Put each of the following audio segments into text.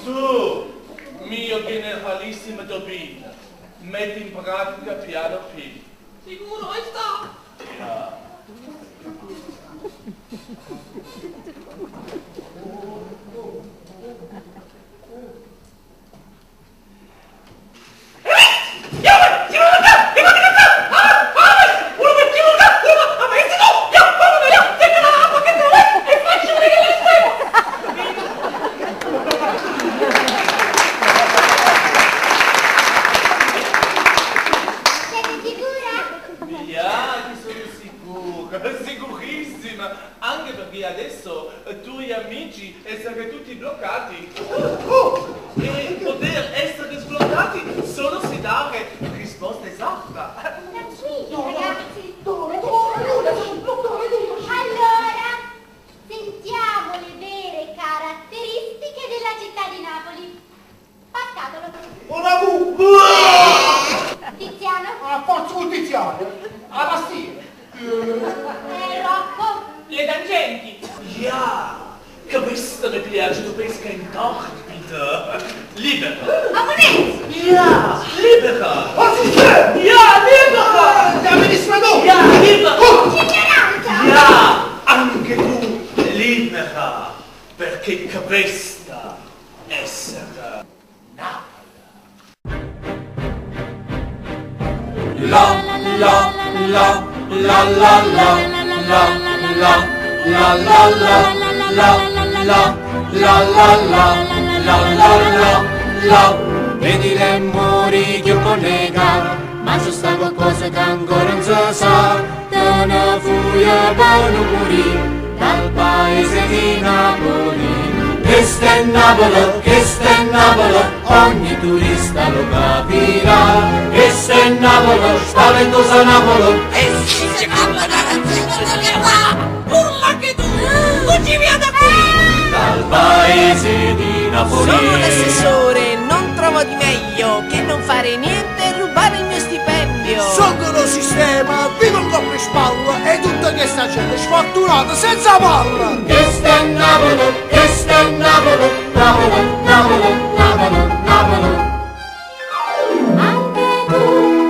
Tu, mio generalissimo Dobin, metti in pratica piano P. Sicuro è sta? Ja. Sicurissima, anche perché adesso tu e amici essere tutti bloccati e poter essere sbloccati solo se dare risposta esatta. Ragazzi, allora sentiamo le vere caratteristiche della città di Napoli. Passatelo. Una V! Tiziano? A forza col Tiziano, a Bastia. Rocco? Le tangenti. Ja, questo mi piace, tu pesca in bitte. Libera. Ammonezzo? Ja, libera. Assistente! Ja, libera. Da amministratore! Ja, libera. Ignoranza? Ja, anche tu libera, perché questa essere Napoli. La la la la la la la la la la la la. Vedi le muri che collega, ma c'è sta qualcosa che ancora non si sa. Da una furia buona morì, dal paese di Napoli. Questo è Napoli, ogni turista lo capirà. Questo è Napoli, spaventosa Napoli. E si ci cambia da canzone qua. Urla che tu fuggi via da qui. Dal paese di Napoli. Sono l'assessore, non trovo di meglio che non fare niente e rubare il mio stipendio. Sotto lo sistema, vivo il coppo in spalla e tutta questa gente sfortunata senza palla. Questo è Napoli, questo è Napoli, Napoli, Napoli, Napoli, Napoli. Anche tu,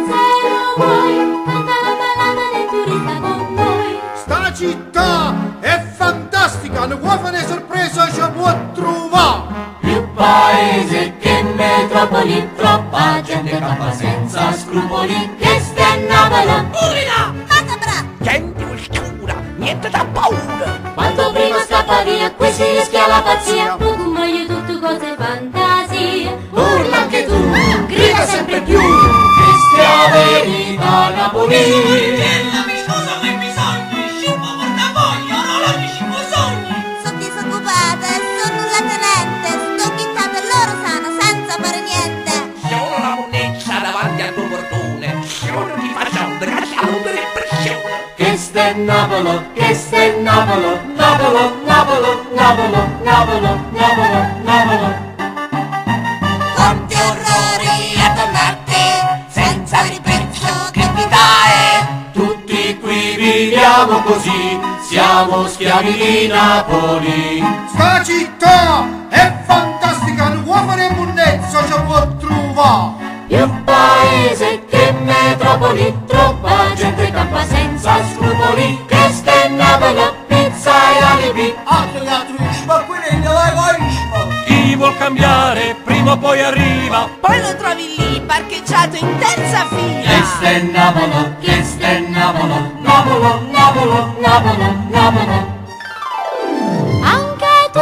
se lo vuoi, canta la ballata del turista con noi. Sta città è fantastica, non può fare sorpresa, ci può trovare. Più paese che metropoli, troppa gente campa senza scrupoli. Questo è Napoli. Urla! Macabra! Gente oscura, niente da paura. Quanto prima scappa via, qui si rischia la pazzia. Poco meglio tutto cose fantasie. Urla anche tu, grida sempre più. Questa è la verità Napoli. Mi scusa ma hai bisogno, scimmo portafoglio, orologi scimmo sogni. Sono disoccupata e sono la tenente. Sto chittando e loro sanno senza fare niente. Sono la monnezza davanti al tuo portone. Se non ti facciamo bracciare per impressione. Questo è Napoli, questo è Napoli, Napoli, Napoli, Napoli, Napoli, Napoli, Napoli. Quanti orrori e tornate senza ripenso che vita Tutti qui viviamo così, siamo schiavi di Napoli. Sta città è fantastica, non può fare monnezza, ci può trovare. Più paese che metropoli, troppa gente campa senza scrupoli. Questo è Napoli, pizza e alibi. Altro che altruismo, quelli dell'egoismo. Chi vuol cambiare prima o poi arriva. Poi lo trovi lì, parcheggiato in terza fila. Questo è Napoli, questo è Napoli, Napoli, Napoli, Napoli, Napoli. Anche tu